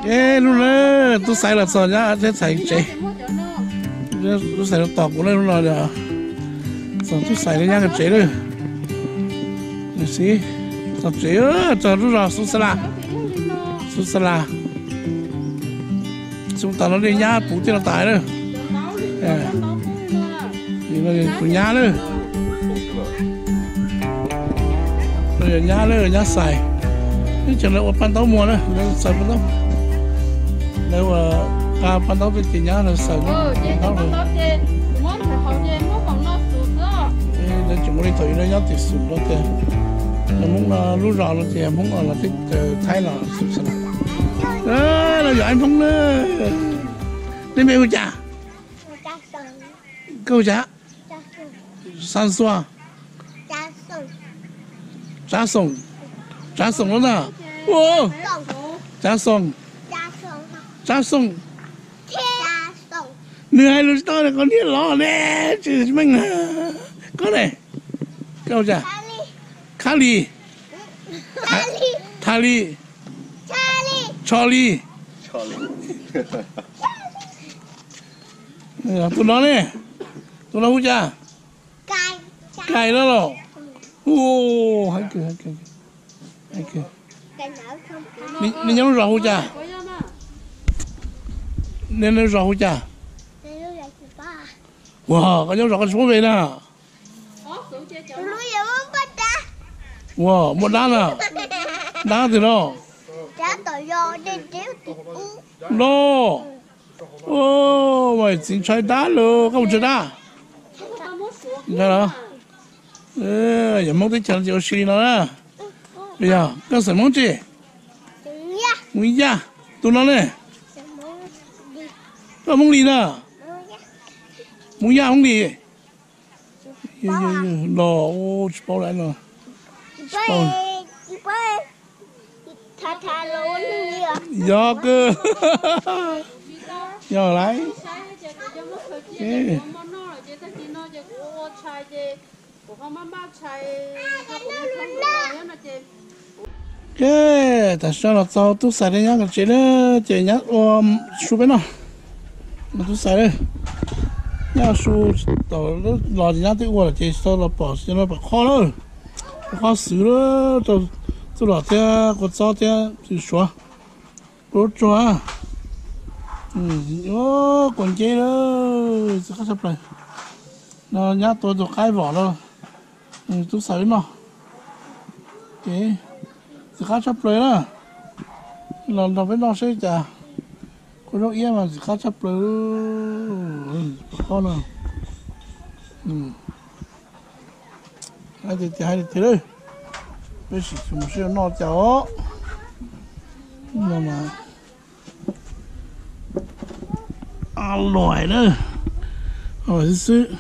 ê luôn nữa tôi xài là sao nhá sẽ xài chế tôi xài nó tọt của nó luôn rồi sao tôi xài nó nhá cái chế rồi để xí sao chế á cho nó rồi su sala chúng ta nó đi nhá phụ cho nó tải rồi thì nó phụ nhá nữa rồi nhá xài cái chuyện là pan táo mua nữa xài pan táo nếu mà pan táo thì nhá là xài nó táo rồi nên chúng mình thấy nó nhá thì sụp đó thì nó muốn là lúa rau nó thì muốn là thích thái là sụp sạch là giờ anh không nữa đi mấy câu chả san xoa trả sông đó nè ô trả sông nửa hai lúa to là con đi lò nè chứ mình có này câu chả Kali Thali Charlie tụi nó nè tụi nó hút cha cài đó rồi ô hay cười mình nhớ rõ hút cha nên nó rõ hút cha wow có nhớ rõ cái số về nè wow một đá nè đá từ đâu đó ô mày chính chơi đá luôn không chơi đá chơi đó giờ mong tới chờ chiều xí nó nè bây giờ con sẽ mong gì muốn ya tụi nó nè con mong gì nè muốn ya mong gì đó ô bao lại rồi do cơ do lấy cái tại sao là sao tôi xài đấy nhá cái chế đó chế nhá su bên nào mà tôi xài đấy nhá su tàu nó lò gì nhá tôi qua là chế sau là bỏ cho nó khó nữa khó xử đó tôi lò theo có sao theo thì xóa rốt xóa ô còn chế đó sẽ khá sắp này nó nhá tôi được khai vỏ rồi tôi xài nó ok sẽ khá sắp này đó nó với nó sẽ chả có nó yên mà khá sắp này khó nào hai thì đây bây giờ chúng sẽ nó cháu mà alloy nữa rồi xứ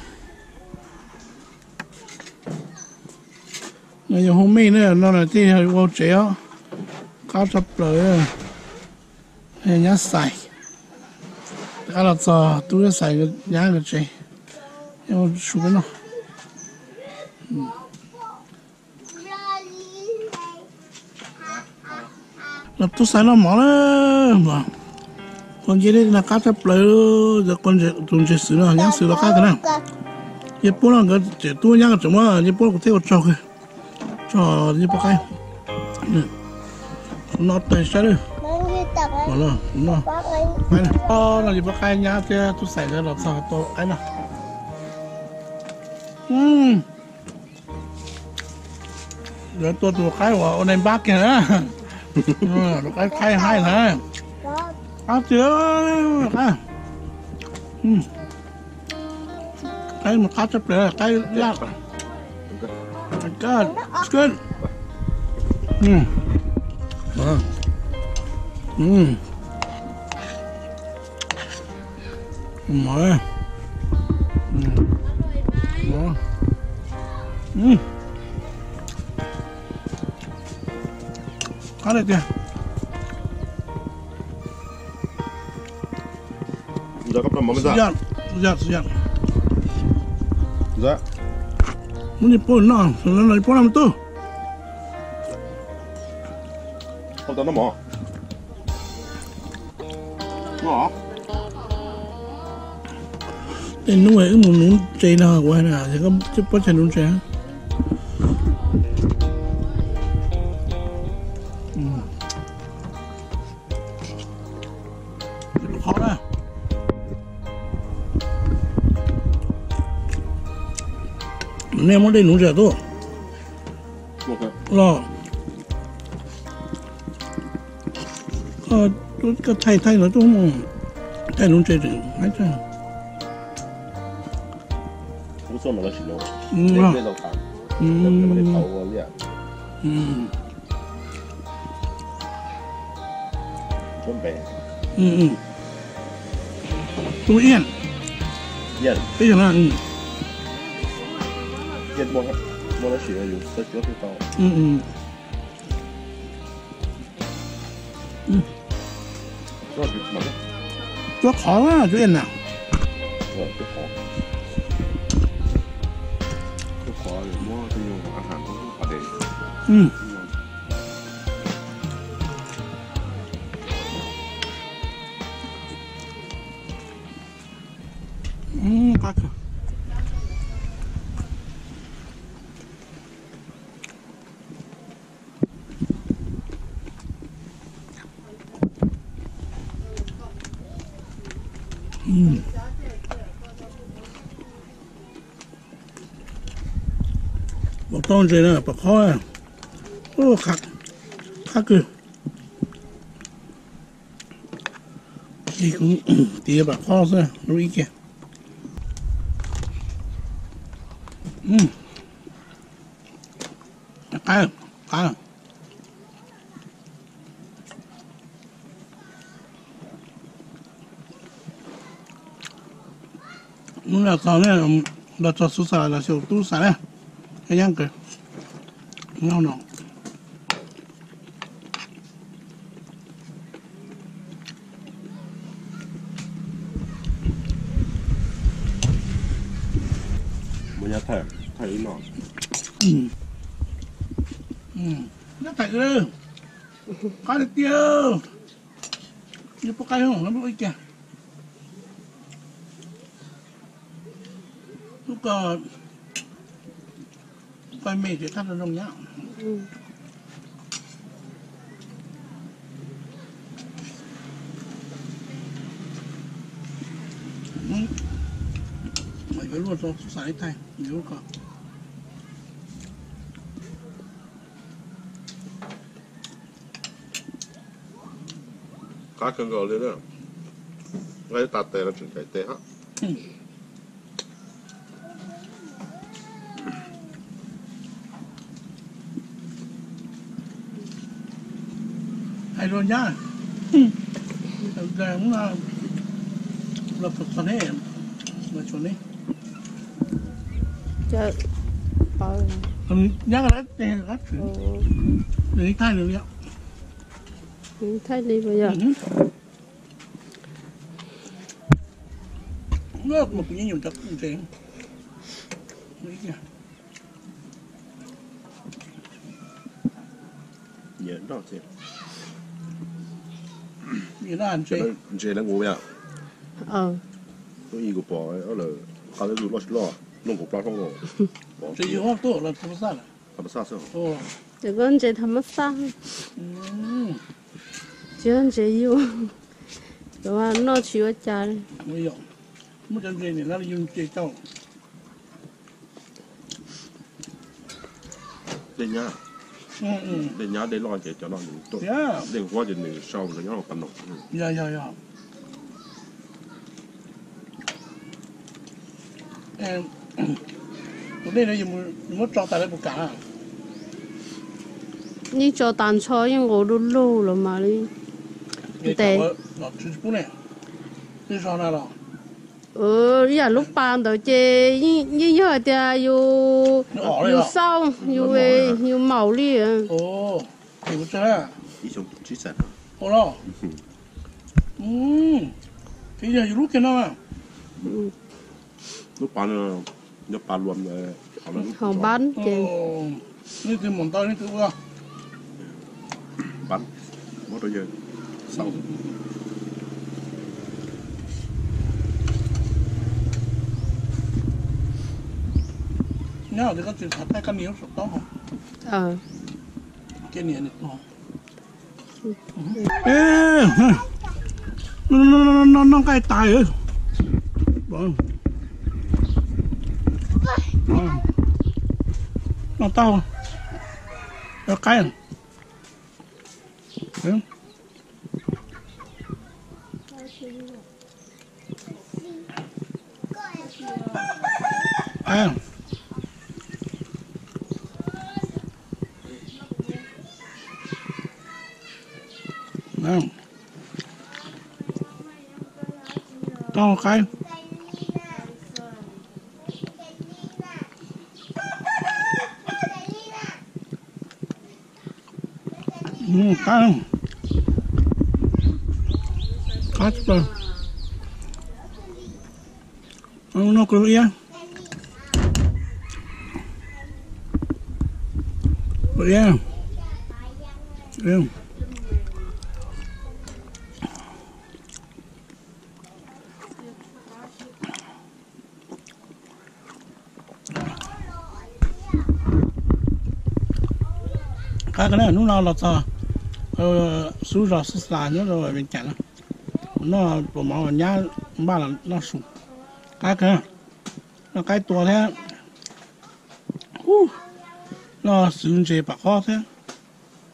này dùng hôm nay nữa nó là tí hơi vô chéo cá chập rồi hay nhá xài cá là cho tôi xài cái nhá cái chế nhưng mà xuống nó là tôi xài nó mỏ đó mà con gì đấy là cá chập rồi giờ con gì dùng chế sứ nó nhá sứ nó cá cái nào nhớ bố nó cái chế tôi nhá cái chỗ mà nhớ bố có thể có cho cái cho nhớ bố cái nó tay sao đấy bỏ lo nó cái này là nhớ bố cái nhá thì tôi xài cái là sao tôi cái nào giờ tôi cái của ông em bác kìa cái khai hay này chưa cái một cá chép này cái lát good good mở cá này kìa giờ cấp năm mới ra dạ muốn đi bồn nó là bồn làm tôi không tao nó mỏ Ngon. Tên nuôi cái mùng nún chơi nào qua nè, thì có chút bắt chân nún chơi. Khó đó. Nên muốn đi nún chơi thôi. Ok. Lo. Cái thay nó tôi không thay nún chơi được, hay chưa? Cũng xong rồi đó chị nó. Ngon. Cái đầu tàu. Cái đầu tàu vậy. Chuẩn bị. Tôi yên. Yên. Bây giờ là Yên mua nó chỉ là dùng sợi chuột cái tàu. Rất là mặn. Rất khó quá, chú yên nào. Rất khó. Rất khó để mua thì dùng ăn hàng cũng phải để. Các một con gì nữa, bạc khó à. Ô, khắc cứ. Thì cũng tía bạc khó thôi, nó ý kìa. Cá. Nó là sao này, là cho số xả là số tu xả này. Cái nhang kìa. Ngon nào. Mua nhà thay nó. Nó thay rồi. Có được tiêu. Như có cái không, nó bị kìa. Lúc coi mì thì thắt nó rồng nhá. Mày phải luôn cho xài thay, nếu có. Cá cân gạo lên nữa. Ngay tạt tè là chuyển cái tè hả? Hay luôn nhá. Giờ cũng là Phật phần hết. Mà chuẩn đi. Trời. Nhắc là đấy, gắt chuyển. Để thay được liệu. Thay đi bây giờ. Nước một cái nhiều chất cũng thế. Đấy kìa. Nhớ đó chứ. Vì nó ăn chế. Chế nó ngủ vậy. Tôi ý của bỏ ở làเขาจะดูรอดรอดนุ่งกับปลาท่องโก Chế yếu hấp tổ là không sao là. ธรรมชาติ Ồ. Chỉ có chế thầm mất sao. Chỉ có chế yếu. Rồi nó chịu trả. Bây giờ. Một chân chế này nó dùng chế châu. Đến nhá. Đến nhá để lo chế cho nó tốt. Đến qua chế này sau rồi nó còn nọ. Dạ. Đây là dùng một trò tại đây một cả. Như cho tàn cho nhưng ngủ đu lâu rồi mà đi. Để nó chú bún này. Như sao nào? Giờ lúc ban đầu chơi như giờ thì yêu sâu, yêu màu đi. Ồ, thì có chơi à? Ý chung chỉ sản. Ồ đó. Thì giờ lúc cái nào à? Lúc bán nó bán luôn rồi. Không bán chơi. Như thì món tao như thế nào? Bán. Mỗi đôi giờ. Sau. nhớ thì có chuyện thật tay cái miếng sụp đó không cái miếng này ngon ê nó cay tài ơi vâng nó to nó cay đúng à không to cay cay cay rồi nó cứ yên yên yên cái này lúc nào là sao số giờ số nhớ rồi mình chặn nó bộ máu nhá ba là nó sụp cái nó cái tua thế nó sử dụng chế bạc khó thế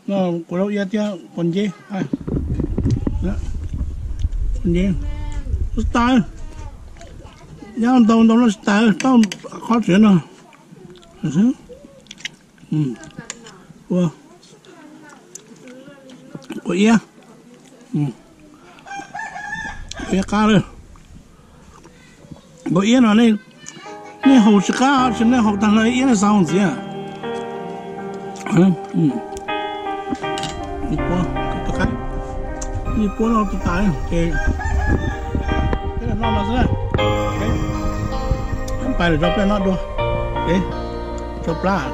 nó của đâu yên chứ còn gì ai đó còn gì style nhá đâu nó style tao khó chuyện rồi wow của yên yên cá rồi của yên nó này này hậu chỉ cá chỉ này hậu tăng lại yên là sao vậy đi qua cái cái đi qua nó tự tải cái là nó là gì cái phải là cho nó đua cái cho plá